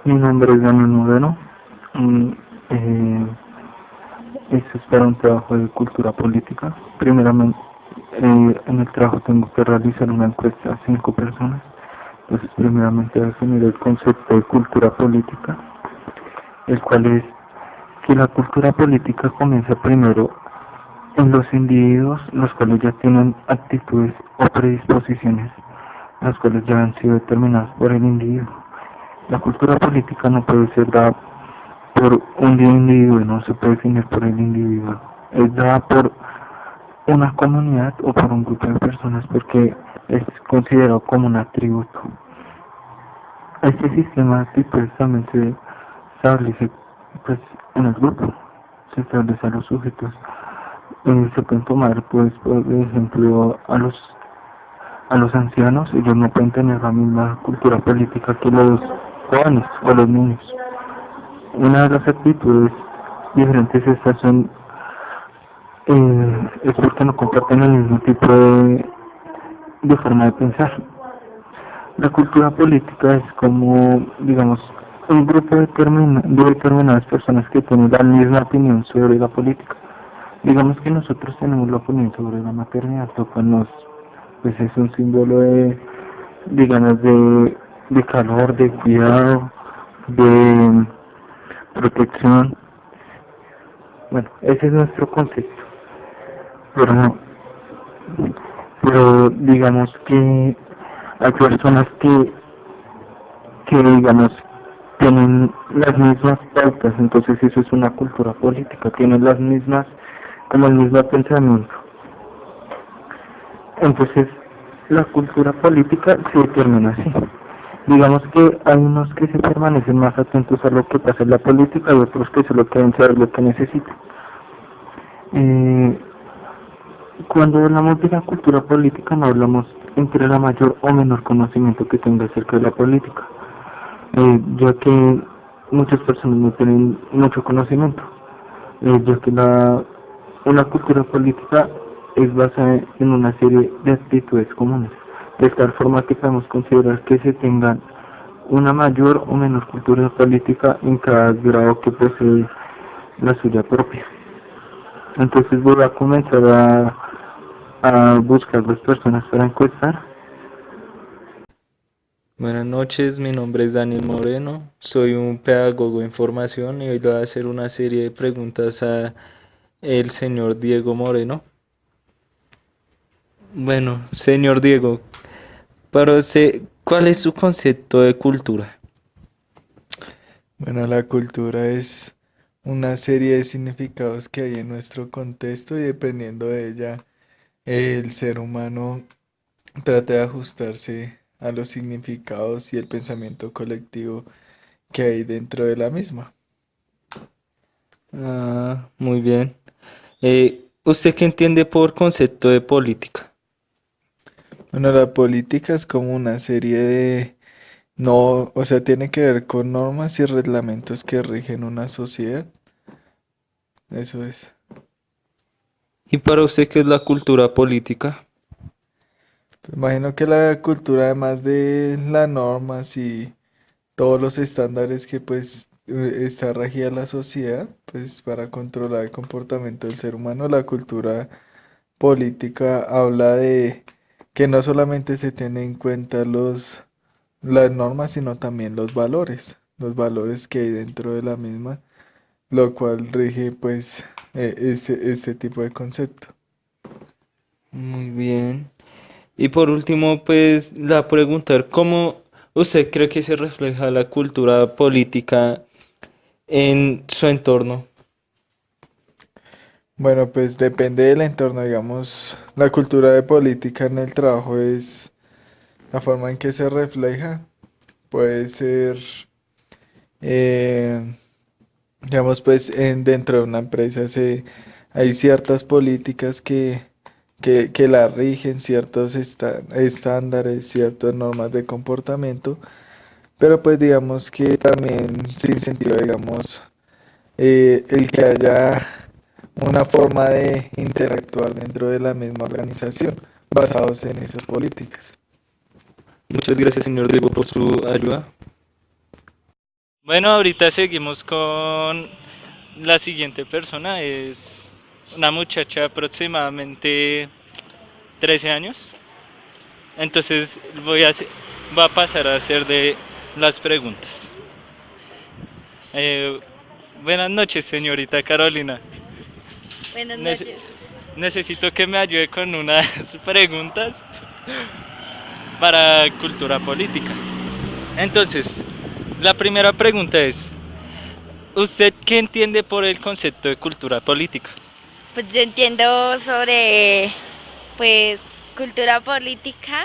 Mi nombre es Daniel Moreno. Mm, eh, Esto es para un trabajo de cultura política. Primeramente, en el trabajo tengo que realizar una encuesta a 5 personas. Entonces, primeramente definir el concepto de cultura política, el cual es que la cultura política comienza primero en los individuos, los cuales ya tienen actitudes o predisposiciones, las cuales ya han sido determinadas por el individuo. La cultura política no puede ser dada por un individuo, no se puede definir por el individuo. Es dada por una comunidad o por un grupo de personas porque es considerado como un atributo. Este sistema de actitudes también se establece pues, en el grupo, se establece a los sujetos. Se pueden tomar, pues, por ejemplo, a los ancianos, ellos no pueden tener la misma cultura política que los jóvenes o los niños. Una de las actitudes diferentes estas son, es porque no comparten el mismo tipo de forma de pensar. La cultura política es como, digamos, un grupo de determinadas personas que tienen la misma opinión sobre la política. Digamos que nosotros tenemos la opinión sobre la maternidad, lo cual pues es un símbolo digamos, de calor, de cuidado, de protección. Bueno, ese es nuestro concepto. Pero no, pero digamos que hay personas que digamos, tienen las mismas pautas, entonces eso es una cultura política, tienen las mismas, como el mismo pensamiento. Entonces, la cultura política se determina así. Digamos que hay unos que se permanecen más atentos a lo que pasa en la política y otros que solo quieren saber lo que necesitan. Eh, Cuando hablamos de la cultura política no hablamos entre la mayor o menor conocimiento que tenga acerca de la política, ya que muchas personas no tienen mucho conocimiento, ya que una cultura política es basada en una serie de actitudes comunes, de tal forma que podemos considerar que se tengan una mayor o menor cultura política en cada grado que posee la suya propia. Entonces voy a comenzar a buscar las personas para encuestar. Buenas noches, mi nombre es Daniel Moreno, soy un pedagogo en formación y hoy le voy a hacer una serie de preguntas a el señor Diego Moreno. Bueno, señor Diego, para usted, ¿cuál es su concepto de cultura? Bueno, la cultura es una serie de significados que hay en nuestro contexto y dependiendo de ella, el ser humano trata de ajustarse a los significados y el pensamiento colectivo que hay dentro de la misma. Ah, muy bien. ¿Usted qué entiende por concepto de política? Bueno, la política es como una serie de, no, o sea, tiene que ver con normas y reglamentos que rigen una sociedad. Eso es. ¿Y para usted qué es la cultura política? Imagino que la cultura, además de las normas y todos los estándares que pues está regida la sociedad, pues para controlar el comportamiento del ser humano, la cultura política habla de que no solamente se tienen en cuenta las normas, sino también los valores que hay dentro de la misma, lo cual rige pues este tipo de concepto. Muy bien. Y por último, pues la preguntar, ¿cómo usted cree que se refleja la cultura política en su entorno? Bueno, pues depende del entorno, digamos, la cultura de política en el trabajo es la forma en que se refleja, puede ser, eh, digamos, pues dentro de una empresa hay ciertas políticas que la rigen, ciertos estándares, ciertas normas de comportamiento, pero pues digamos que también se incentiva, digamos, el que haya una forma de interactuar dentro de la misma organización basados en esas políticas. Muchas gracias, señor Diego, por su ayuda. Bueno, ahorita seguimos con la siguiente persona. Es una muchacha de aproximadamente 13 años. Entonces va a pasar a hacer de las preguntas. Eh, Buenas noches, señorita Carolina. Buenas Nece- noches. Necesito que me ayude con unas preguntas para cultura política. Entonces, la primera pregunta es, ¿usted qué entiende por el concepto de cultura política? Pues yo entiendo sobre, pues, cultura política.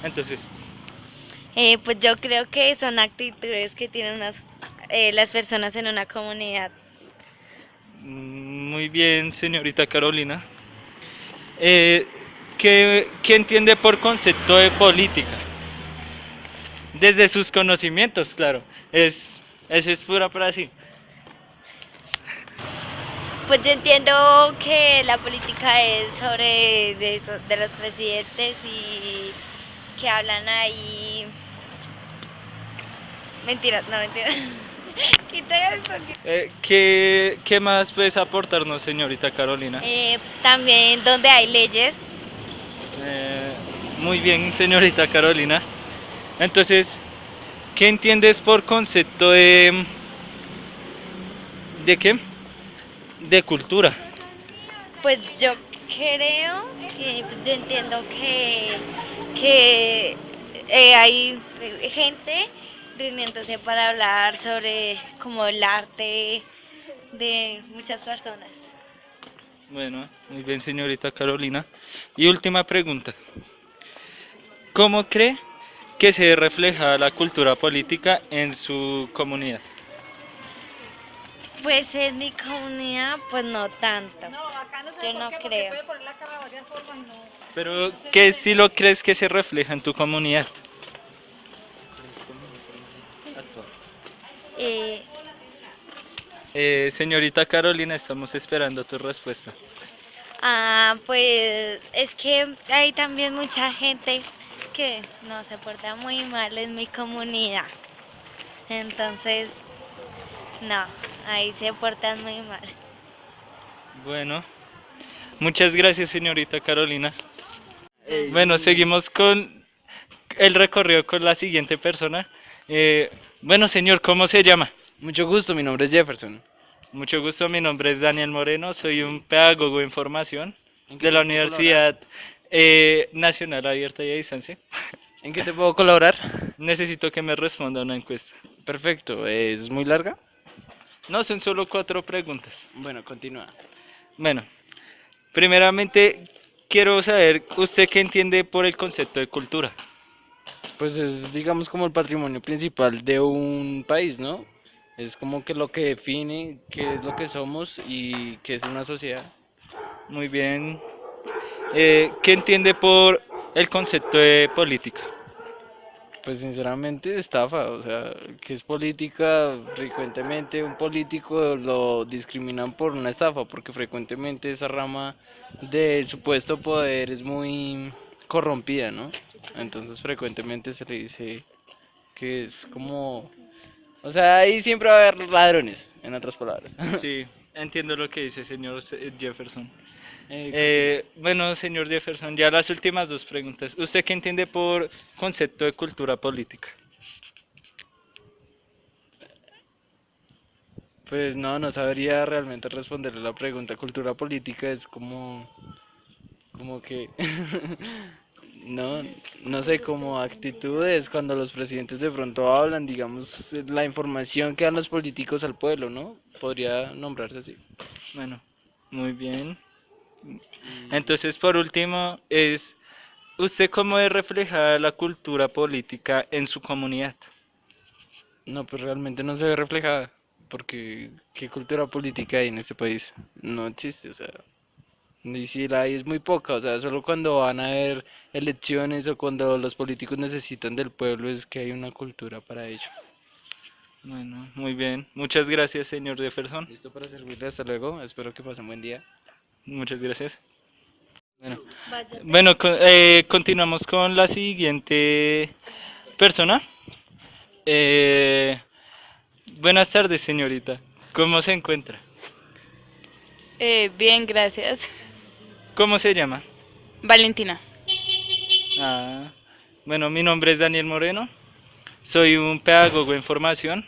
Entonces, Pues yo creo que son actitudes que tienen las personas en una comunidad. muy bien, señorita Carolina. Eh, ¿Qué entiende por concepto de política? Desde sus conocimientos, claro. Eso es pura para sí. Pues yo entiendo que la política es sobre de los presidentes y que hablan ahí. Mentiras, no mentiras. Quita eso. ¿Qué más puedes aportarnos, señorita Carolina? Pues también donde hay leyes. Eh, Muy bien, señorita Carolina. Entonces, ¿qué entiendes por concepto de qué? De cultura. Pues yo creo que pues yo entiendo que hay gente reuniéndose para hablar sobre como el arte de muchas personas. Bueno, muy bien, señorita Carolina. Y última pregunta. ¿Cómo cree que se refleja la cultura política en su comunidad? Pues en mi comunidad, pues no tanto. Yo no creo. Pero, ¿qué sí lo crees que se refleja en tu comunidad? Eh, Señorita Carolina, estamos esperando tu respuesta. pues es que hay también mucha gente que no se porta muy mal en mi comunidad. Entonces, no, ahí se portan muy mal. Bueno, muchas gracias, señorita Carolina. Bueno, seguimos con el recorrido con la siguiente persona. Bueno, señor, ¿cómo se llama? Mucho gusto, mi nombre es Jefferson. Mucho gusto, mi nombre es Daniel Moreno, soy un pedagogo en formación ¿En qué de te la puedo colaborar? Universidad Nacional Abierta y a Distancia. ¿En qué te puedo colaborar? Necesito que me responda una encuesta. Perfecto, ¿es muy larga? No, son solo 4 preguntas. Bueno, continúa. Bueno, primeramente quiero saber, ¿usted qué entiende por el concepto de cultura? Pues es, digamos, como el patrimonio principal de un país, ¿no? Es como que lo que define qué es lo que somos y qué es una sociedad. Muy bien. ¿Qué entiende por el concepto de política? Pues sinceramente estafa, o sea, que es política, frecuentemente un político lo discriminan por una estafa, porque frecuentemente esa rama del supuesto poder es muy corrompida, ¿no? Entonces frecuentemente se le dice que es como, o sea, ahí siempre va a haber ladrones, en otras palabras. Sí, entiendo lo que dice, señor Jefferson. Continúa. Bueno, señor Jefferson, ya las últimas 2 preguntas. ¿Usted qué entiende por concepto de cultura política? Pues no, no sabría realmente responderle la pregunta. Cultura política es como que, no, no sé, como actitudes cuando los presidentes de pronto hablan, digamos, la información que dan los políticos al pueblo, ¿no? Podría nombrarse así. Bueno, muy bien. Y Entonces, por último, ¿usted cómo es reflejada la cultura política en su comunidad? no, pues realmente no se ve reflejada, porque ¿qué cultura política hay en este país? No existe, o sea, y si la hay es muy poca, o sea, solo cuando van a haber elecciones o cuando los políticos necesitan del pueblo es que hay una cultura para ello. Bueno, muy bien. Muchas gracias, señor Jefferson. Listo para servirle, hasta luego, espero que pasen buen día. Muchas gracias. Bueno, Váyate. bueno, continuamos con la siguiente persona. Eh, Buenas tardes, señorita. ¿Cómo se encuentra? Bien, gracias. ¿Cómo se llama? Valentina. Ah, bueno, mi nombre es Daniel Moreno. Soy un pedagogo en formación.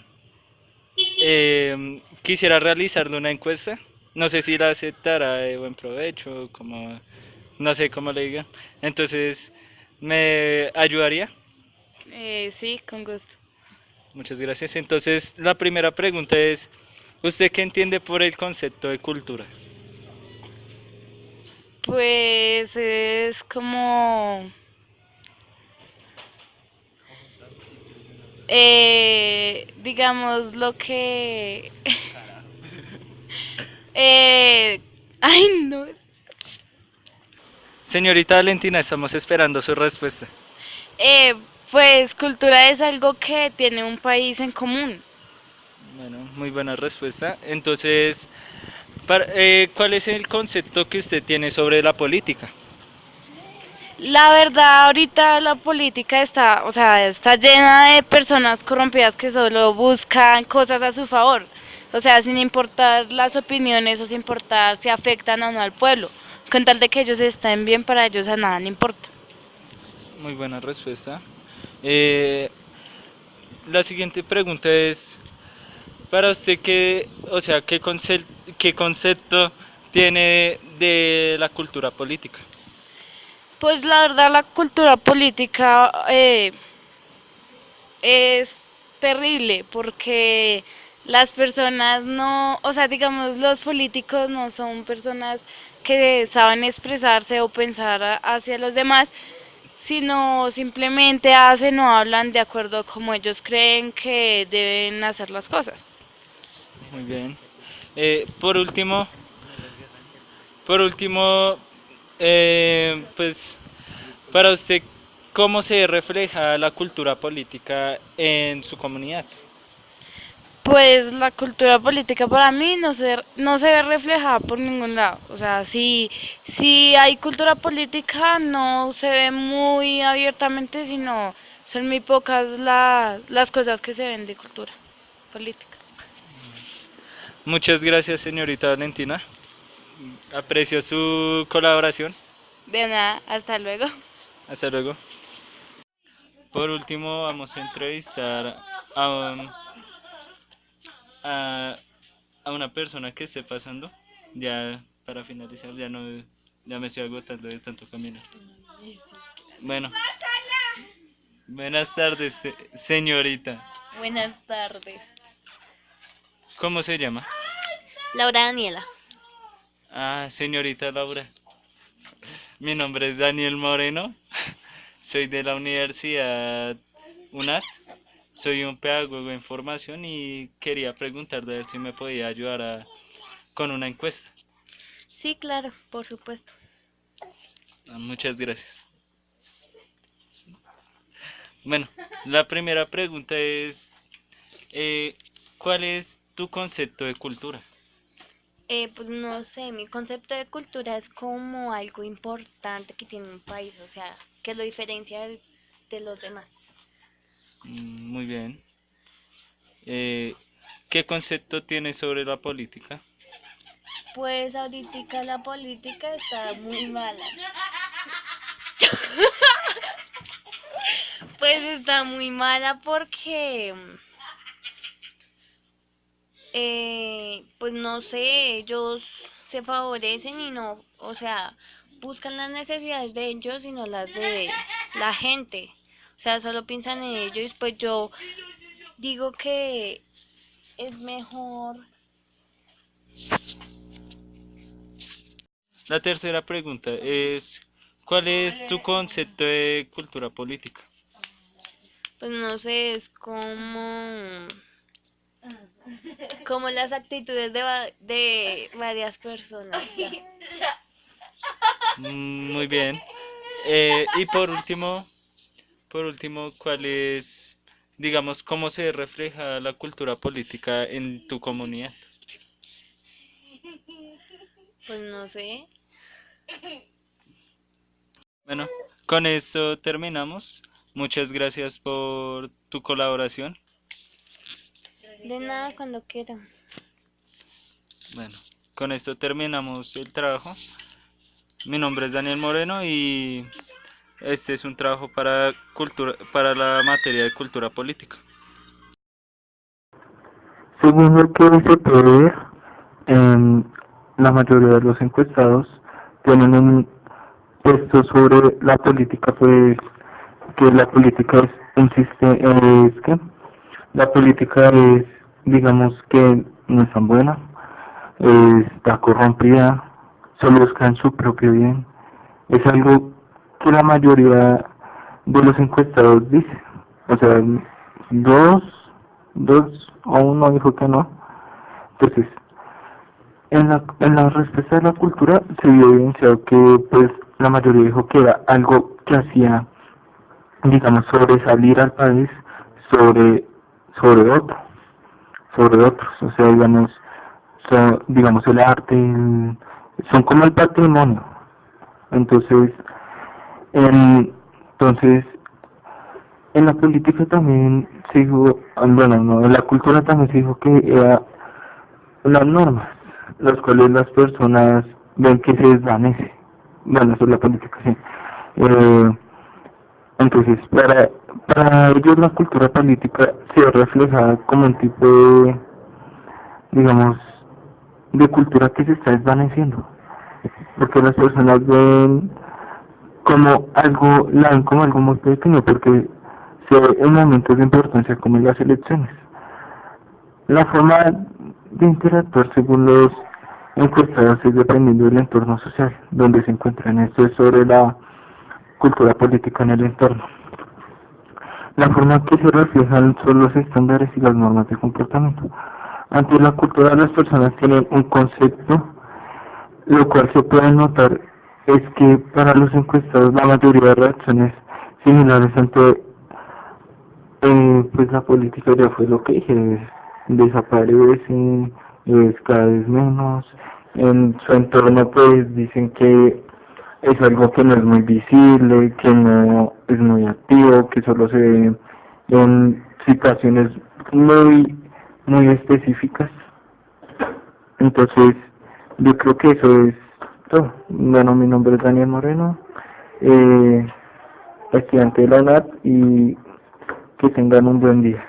Quisiera realizarle una encuesta. No sé si la aceptará de buen provecho, como no sé cómo le diga. Entonces, ¿me ayudaría? Sí, con gusto. Muchas gracias. Entonces, la primera pregunta es, ¿usted qué entiende por el concepto de cultura? Pues es como, digamos, lo que... eh, ay, no. Señorita Valentina, estamos esperando su respuesta. Eh, pues cultura es algo que tiene un país en común. Bueno, muy buena respuesta. Entonces, ¿cuál es el concepto que usted tiene sobre la política? La verdad, ahorita la política está, o sea, está llena de personas corrompidas que solo buscan cosas a su favor. O sea, sin importar las opiniones o sin importar si afectan o no al pueblo. Con tal de que ellos estén bien, para ellos a nada le importa. Muy buena respuesta. Eh, la siguiente pregunta es, para usted, o sea, qué concepto tiene de la cultura política? Pues la verdad, la cultura política es terrible porque las personas no, o sea, digamos, los políticos no son personas que saben expresarse o pensar hacia los demás, sino simplemente hacen o hablan de acuerdo a como ellos creen que deben hacer las cosas. Muy bien. Eh, por último, por último, pues, para usted, ¿cómo se refleja la cultura política en su comunidad? Pues la cultura política para mí no se ve reflejada por ningún lado. O sea, si hay cultura política no se ve muy abiertamente, sino son muy pocas las cosas que se ven de cultura política. Muchas gracias, señorita Valentina. Aprecio su colaboración. De nada, hasta luego. Hasta luego. Por último, vamos a entrevistar a, un- a, a una persona que esté pasando. Ya para finalizar, ya me estoy agotando de tanto caminar. Bueno, buenas tardes, señorita. Buenas tardes. ¿Cómo se llama? Laura Daniela. Ah, señorita Laura. Mi nombre es Daniel Moreno. Soy de la Universidad UNAD. Soy un pedagogo en formación y quería preguntarle a ver si me podía ayudar con una encuesta. Sí, claro, por supuesto. Muchas gracias. Bueno, la primera pregunta es, eh, ¿cuál es tu concepto de cultura? Pues no sé, mi concepto de cultura es como algo importante que tiene un país, o sea, que lo diferencia de los demás. Muy bien. Eh, ¿Qué concepto tienes sobre la política? Pues ahorita la política está muy mala. Pues está muy mala porque, pues no sé, ellos se favorecen y no, o sea, buscan las necesidades de ellos y no las de la gente. O sea, solo piensan en ellos y pues yo digo que es mejor. La tercera pregunta es, ¿cuál es tu concepto de cultura política? Pues no sé, es como las actitudes de varias personas. Ya. Muy bien. Y por último, ¿cuál es, digamos, cómo se refleja la cultura política en tu comunidad? Pues no sé. Bueno, con eso terminamos. Muchas gracias por tu colaboración. De nada, cuando quiera. Bueno, con esto terminamos el trabajo. Mi nombre es Daniel Moreno y este es un trabajo para la materia de cultura política. Según lo que se puede ver, la mayoría de los encuestados tienen un puesto sobre la política, pues que la política es un sistema, es que la política es, digamos que no es tan buena, está corrompida, solo busca en su propio bien. Es algo que la mayoría de los encuestados dice. O sea, dos, dos o uno dijo que no. Entonces, en la respuesta de la cultura se vio evidenciado que pues la mayoría dijo que era algo que hacía, digamos, sobresalir al país sobre, sobre otro, sobre otros. O sea, digamos el arte, son como el patrimonio. Entonces, entonces, en la política también se dijo, bueno, no, en la cultura también se dijo que era las normas, las cuales las personas ven que se desvanece. Bueno, eso es la política, sí. Eh, entonces, para ellos la cultura política se ve reflejada como un tipo de, digamos, de cultura que se está desvaneciendo. Porque las personas ven como algo, la ven como algo muy pequeño, porque se ve en momentos de importancia como en las elecciones. La forma de interactuar según los encuestados es dependiendo del entorno social donde se encuentran. Esto es sobre la cultura política en el entorno. La forma que se reflejan son los estándares y las normas de comportamiento. Ante la cultura las personas tienen un concepto, lo cual se puede notar es que para los encuestados la mayoría de reacciones similares ante pues la política ya fue lo que dije, desaparece, es cada vez menos, en su entorno pues dicen que es algo que no es muy visible, que no es muy activo, que solo se ve en situaciones muy, muy específicas. Entonces, yo creo que eso es todo. Bueno, mi nombre es Daniel Moreno, estudiante de la UNAD y que tengan un buen día.